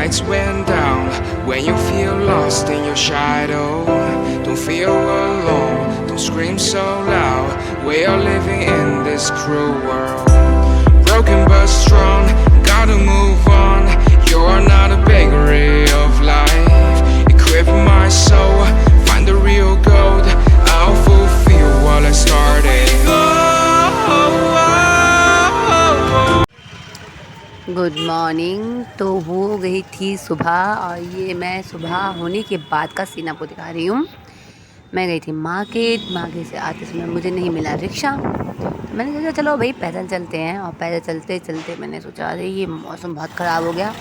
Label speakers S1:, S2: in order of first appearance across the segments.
S1: lights went down. When you feel lost in your shadow, don't feel alone, don't scream so loud. We are living in this cruel world, broken but strong, gotta move on. You're not a bakery of life. Equip my soul, find the real gold. I'll fulfill what I started.
S2: Good morning. तो हो गई थी सुबह और ये मैं सुबह होने के बाद का सीन आपको दिखा रही हूँ। मैं गई थी मार्केट से आते समय मुझे नहीं मिला रिक्शा, तो मैंने सोचा चलो भाई पैदल चलते हैं। और पैदल चलते चलते मैंने सोचा अरे ये मौसम बहुत ख़राब हो गया।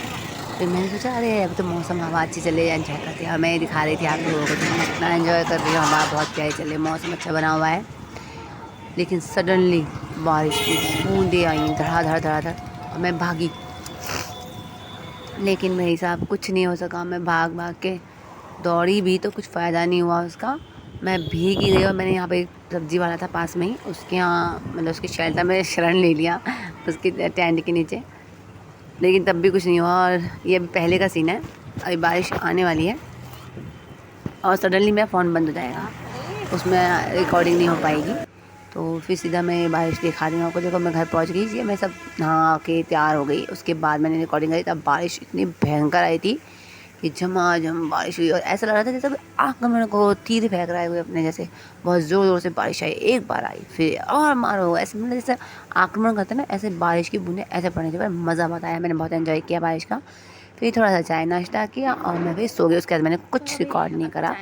S2: फिर मैंने सोचा अरे अब तो मौसम हवा अच्छी चले, एंजॉय करते हैं। और मैं दिखा रही थी आप लोगों को तो मैं इतना एंजॉय कर रही हूँ, हवा बहुत प्यारी चले, मौसम अच्छा बना हुआ है। लेकिन सडनली बारिश की बूंदें आई धड़ाधड़ धड़ाधड़ और मैं भागी, लेकिन मेरे साथ कुछ नहीं हो सका। मैं भाग भाग के दौड़ी भी तो कुछ फ़ायदा नहीं हुआ उसका। मैं भीग ही गई। और मैंने यहाँ पे एक सब्ज़ी वाला था पास में ही, उसके यहाँ मतलब उसके शेल्टर में शरण ले लिया उसके टेंट के नीचे, लेकिन तब भी कुछ नहीं हुआ। और ये अभी पहले का सीन है, अभी बारिश आने वाली है और सडनली मेरा फ़ोन बंद हो जाएगा, उसमें रिकॉर्डिंग नहीं हो पाएगी। तो फिर सीधा मैं बारिश दिखा रही हूँ आपको। देखो मैं घर पहुँच गई थी, मैं सब नहा के तैयार हो गई। उसके बाद मैंने रिकॉर्डिंग करी, तब बारिश इतनी भयंकर आई थी कि झमाझम बारिश हुई और ऐसा लग रहा था जैसे आक्रमण को तीर फेंक रहा है कोई अपने जैसे। बहुत ज़ोर ज़ोर से बारिश आई, एक बार आई फिर और मारो, ऐसे मतलब जैसे आक्रमण करते हैं ना, ऐसे बारिश की बूंदें ऐसे पड़ने थे। मज़ा बहुत आया, मैंने बहुत एंजॉय किया बारिश का। फिर थोड़ा सा चाय नाश्ता किया और मैं फिर सो गई। उसके बाद मैंने कुछ रिकॉर्ड नहीं करा।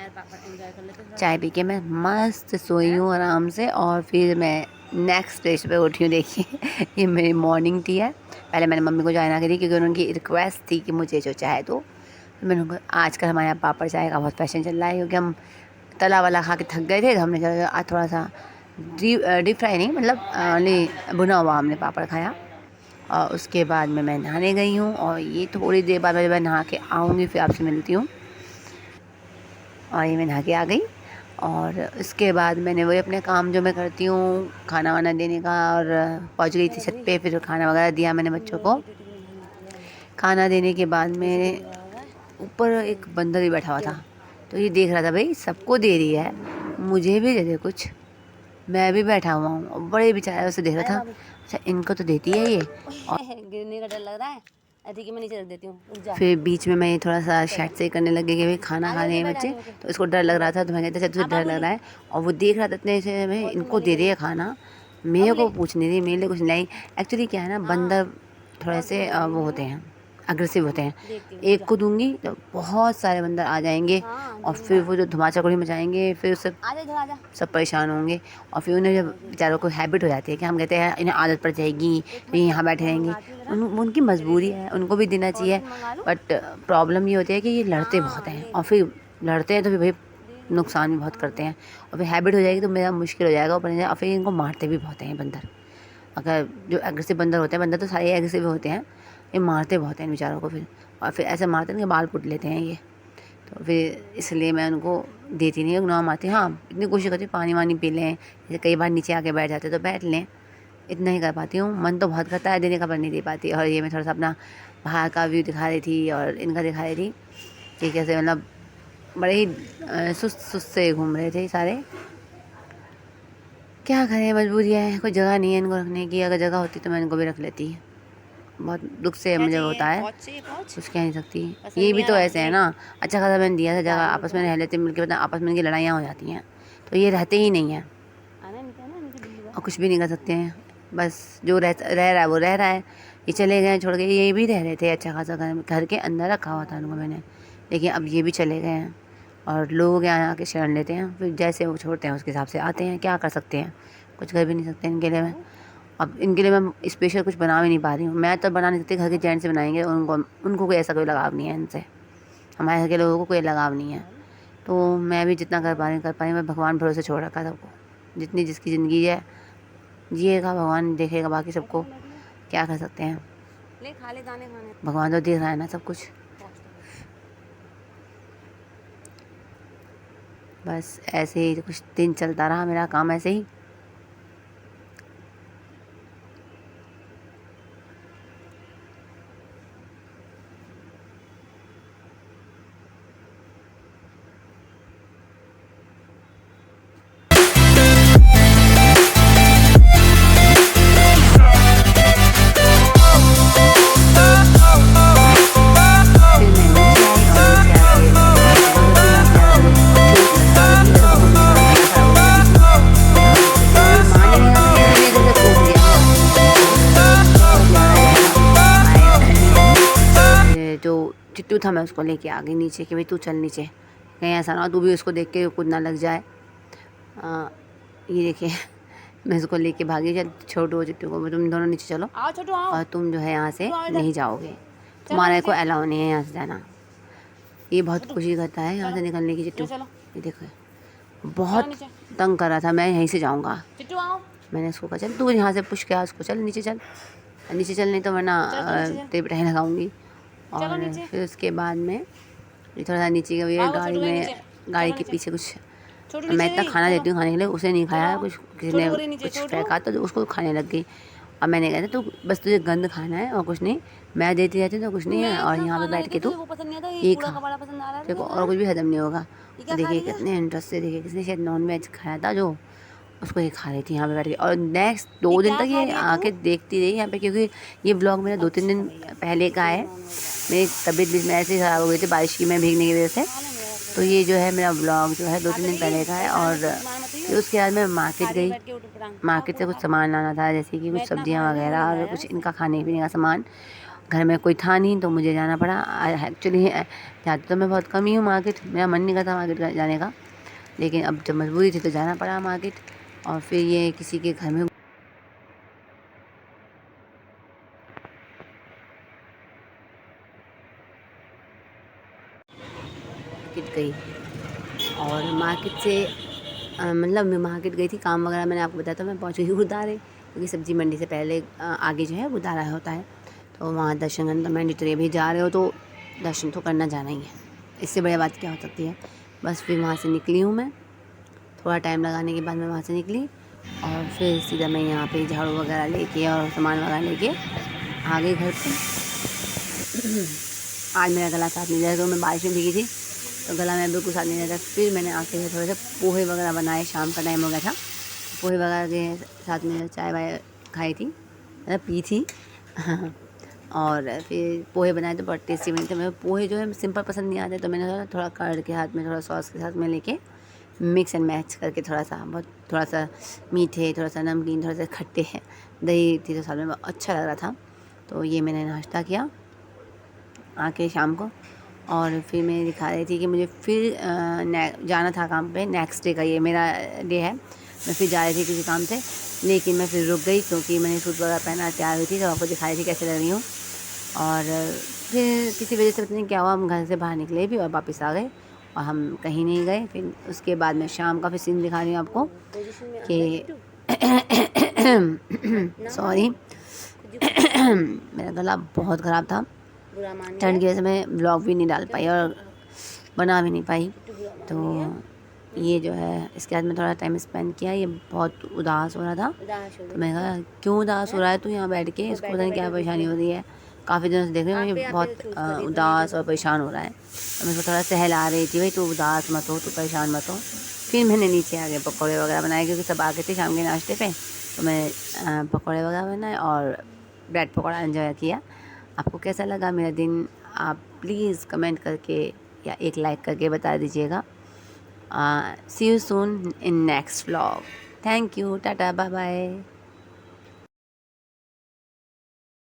S2: चाय पी के मैं मस्त सोई हूँ आराम से। और फिर मैं नेक्स्ट स्टेज पे उठी हूँ। देखिए ये मेरी मॉर्निंग टी है। पहले मैंने मम्मी को चाय ना करी क्योंकि उनकी रिक्वेस्ट थी कि मुझे जो चाय दो। फिर मैंने उनको आजकल हमारे यहाँ पापड़ चाय का बहुत फैशन चल रहा है, क्योंकि हम तला वाला खा के थक गए थे, तो हमने चला आज थोड़ा सा डीप फ्राई नहीं, मतलब नहीं भुना हुआ हमने पापड़ खाया। और उसके बाद में मैं नहाने गई हूँ और ये थोड़ी देर बाद मैं नहा के आऊँगी, फिर आपसे मिलती हूँ। और ये मैं नहा के आ गई और इसके बाद मैंने वही अपने काम जो मैं करती हूँ खाना वाना देने का, और पहुँच गई थी छत पे। फिर खाना वगैरह दिया मैंने बच्चों को। खाना देने के बाद में ऊपर एक बंदर भी बैठा हुआ था, तो ये देख रहा था भाई सबको दे रही है, मुझे भी दे दे कुछ, मैं भी बैठा हुआ हूँ। और बड़े बेचारा उसे देख रहा था, अच्छा इनको तो देती है ये। और गिरने का डर लग रहा है, ठीक है मैं नीचे रख देती हूँ। फिर बीच में मैं थोड़ा सा शैट से करने लगी कि भाई खाना खा रहे हैं बच्चे, तो इसको डर लग रहा था। तो मैं कहते तुझे डर लग रहा है, और वो देख रहा था इतने से भाई इनको दे रही है खाना, मेरे को पूछ नहीं रही, मेरे लिए कुछ नहीं। एक्चुअली क्या है ना, बंदर थोड़े से वो होते हैं, अग्रेसिव होते हैं। एक को दूंगी तो बहुत सारे बंदर आ जाएंगे और फिर वो जो धुआं चकड़ी मचाएंगे, फिर उससे सब परेशान होंगे। और फिर उन्हें जब बेचारों को हैबिट हो जाती है कि हम कहते हैं इन्हें आदत पड़ जाएगी तो ये यहाँ बैठे रहेंगे, उनकी मजबूरी है, उनको भी देना चाहिए। बट प्रॉब्लम ये होती है कि ये लड़ते बहुत हैं, और फिर लड़ते हैं तो फिर भाई नुकसान भी बहुत करते हैं। और फिर हैबिट हो जाएगी तो मेरा मुश्किल हो जाएगा ऊपर। और फिर इनको मारते भी बहुत हैं बंदर। अगर जो एग्रेसिव बंदर होते हैं, बंदर तो सारे एग्रेसिव होते हैं, ये मारते बहुत हैं इन बेचारों को फिर। और फिर ऐसे मारते हैं कि बाल पुट लेते हैं ये। तो फिर इसलिए मैं उनको देती नहीं हूँ, ना मारती। हाँ इतनी कोशिश करती हूँ पानी वानी पी लें, जैसे कई बार नीचे आके बैठ जाते तो बैठ लें, इतना ही कर पाती हूँ। मन तो बहुत करता है देने का, पर नहीं दे पाती। और ये मैं थोड़ा सा अपना बाहर का व्यू दिखा रही थी और इनका दिखा रही थी कि कैसे मतलब बड़े ही सुस्त सुस्त से घूम रहे थे सारे। क्या करें, मजबूरी है, कोई जगह नहीं है इनको रखने की। अगर जगह होती तो मैं इनको भी रख लेती। बहुत दुख से मुझे होता है, कुछ कह नहीं सकती। ये भी तो ऐसे है ना, अच्छा खासा मैंने दिया था जगह, आपस में रह लेते मिलके, पता आपस में इनकी लड़ाइयाँ हो जाती हैं, तो ये रहते ही नहीं हैं और कुछ भी नहीं कर सकते हैं। बस जो रह रहा है वो रह रहा है। ये चले गए छोड़ के, ये भी रह रहे थे अच्छा खासा, घर के अंदर रखा हुआ था उनको मैंने, लेकिन अब ये भी चले गए हैं। और लोग यहाँ आके शरण लेते हैं, फिर जैसे वो छोड़ते हैं उसके हिसाब से आते हैं। क्या कर सकते हैं, कुछ कर भी नहीं सकते इनके लिए मैं। अब इनके लिए मैं स्पेशल कुछ बना भी नहीं पा रही हूँ। मैं तो बना नहीं सकती, घर के जेंट्स से बनाएंगे, उनको कोई ऐसा कोई लगाव नहीं है इनसे, हमारे घर के लोगों को कोई लगाव नहीं है। तो मैं भी जितना कर पा रही हूँ। मैं भगवान भरोसे छोड़ रखा है सबको, जितनी जिसकी ज़िंदगी है जिएगा, भगवान देखेगा बाकी सबको, क्या कर सकते हैं। ले खा ले दाने खाने, भगवान तो देख रहा है ना सब कुछ। बस ऐसे ही कुछ दिन चलता रहा मेरा काम ऐसे ही। जो चिट्टू था मैं उसको लेके आ गई नीचे कि भाई तू चल नीचे, कहीं ऐसा ना हो तू भी उसको देख के कूदना लग जाए। ये देखिए मैं उसको लेके भागी, चल छोटू चिट्टू को, तुम दोनों नीचे चलो और तुम जो है यहाँ से नहीं जाओगे, तुम्हारे को अलाउ नहीं है यहाँ से जाना। ये बहुत खुशी करता है यहाँ से निकलने की चिट्टू। ये देखो बहुत तंग कर रहा था, मैं यहीं से जाऊँगा। मैंने उसको कहा चल तू यहाँ से पुश किया उसको, चल नीचे चल, नीचे चल नहीं तो वरना तेरी पिटाई लगाऊंगी। और फिर उसके बाद में ये थोड़ा सा नीचे गई गाड़ी में, गाड़ी के पीछे कुछ मैं इतना खाना देती हूँ खाने के लिए, उसे नहीं खाया, कुछ किसी ने कुछ फेंका तो उसको खाने लग गई। और मैंने कहा था तो बस तुझे गंद खाना है और कुछ नहीं, मैं देती रहती तो कुछ नहीं है, और यहाँ पे बैठ के तू ये खा, देखो और कुछ भी हजम नहीं होगा। देखिए कितने इंटरेस्ट से, देखिए किसने शायद नॉन वेज खाया था जो उसको ये खा रही थी यहाँ पे बैठ के। और नेक्स्ट 2 दिन तक ये आके देखती रही यहाँ पे, क्योंकि ये ब्लॉग मेरा 2-3 दिन पहले का है। मेरी तबीयत बीच में ऐसे ही ख़राब हो गई थी बारिश की में भीगने की वजह से, तो ये जो है मेरा ब्लॉग जो है 2-3 दिन पहले का है। और फिर उसके बाद मैं मार्केट गई, मार्केट से कुछ सामान लाना था, जैसे कि कुछ सब्जियाँ वगैरह और कुछ इनका खाने पीने का सामान। घर में कोई था नहीं तो मुझे जाना पड़ा। एक्चुअली जाती तो मैं बहुत कम ही हूँ मार्केट, मेरा मन नहीं करता मार्केट जाने का, लेकिन अब जब मजबूरी थी तो जाना पड़ा मार्केट। और फिर ये किसी के घर में गई और मार्केट से मतलब मैं मार्केट गई थी, काम वगैरह मैंने आपको बताया, तो मैं पहुंच गई गुरुद्वारे, क्योंकि सब्जी मंडी से पहले आगे जो है गुरुद्वारा होता है, तो वहाँ दर्शन करना मैंडेटरी। भी जा रहे हो तो दर्शन तो करना जाना ही है, इससे बढ़िया बात क्या हो सकती है। बस फिर वहाँ से निकली हूँ मैं, थोड़ा टाइम लगाने के बाद मैं वहाँ से निकली और फिर सीधा मैं यहाँ पे झाड़ू वगैरह लेके और सामान वगैरह लेके आ गई घर पे। आज मेरा गला साफ नहीं रहा, तो मैं बारिश में भीगी थी तो गला में बिल्कुल साफ नहीं रहता। फिर मैंने आके थोड़े से पोहे वगैरह बनाए, शाम का टाइम हो गया था, पोहे वगैरह के साथ में चाय वाय खाई थी, मतलब पी थी। और फिर पोहे बनाए तो बहुत टेस्टी बने थे। मैं पोहे जो है सिंपल पसंद नहीं आते, तो मैंने थोड़ा कर्ड के हाथ में, थोड़ा सॉस के साथ में लेके मिक्स एंड मैच करके थोड़ा सा मीठे, थोड़ा सा नमकीन, थोड़ा सा खट्टे हैं, दही थी तो साथ में अच्छा लग रहा था। तो ये मैंने नाश्ता किया आके शाम को। और फिर मैं दिखा रही थी कि मुझे फिर जाना था काम पे, नेक्स्ट डे का ये मेरा डे है। मैं फिर जा रही थी किसी काम से, लेकिन मैं फिर रुक गई क्योंकि मैंने सूट वगैरह पहना तैयार हुई थी, तो आपको दिखा रही थी कैसे लग रही हूँ। और फिर किसी वजह से पता नहीं क्या हुआ, हम घर से बाहर निकले भी और वापस आ गए और हम कहीं नहीं गए। फिर उसके बाद मैं शाम का फिर सीन दिखा रही हूँ आपको कि सॉरी मेरा गला बहुत ख़राब था, ठंड की वजह से मैं ब्लॉग भी नहीं डाल पाई और बना भी नहीं पाई। तो ये जो है इसके बाद मैं थोड़ा टाइम स्पेंड किया। ये बहुत उदास हो रहा था, तो मैं कहा क्यों उदास हो रहा है तू यहाँ बैठ के, इसको पता नहीं क्या परेशानी हो रही है, काफ़ी दिनों से देख रही हूँ ये बहुत उदास और परेशान हो रहा है। तो मैं इसको थोड़ा सहला रही थी, भाई तू उदास मत हो, तू परेशान मत हो। फिर मैंने नीचे आके पकौड़े वगैरह बनाए, क्योंकि सब आ गए थे शाम के नाश्ते पे, तो मैं पकौड़े वगैरह बनाए और ब्रेड पकौड़ा एंजॉय किया। आपको कैसा लगा मेरा दिन, आप प्लीज़ कमेंट करके या एक लाइक करके बता दीजिएगा। See you soon in next vlog. Thank you, tata, bye bye.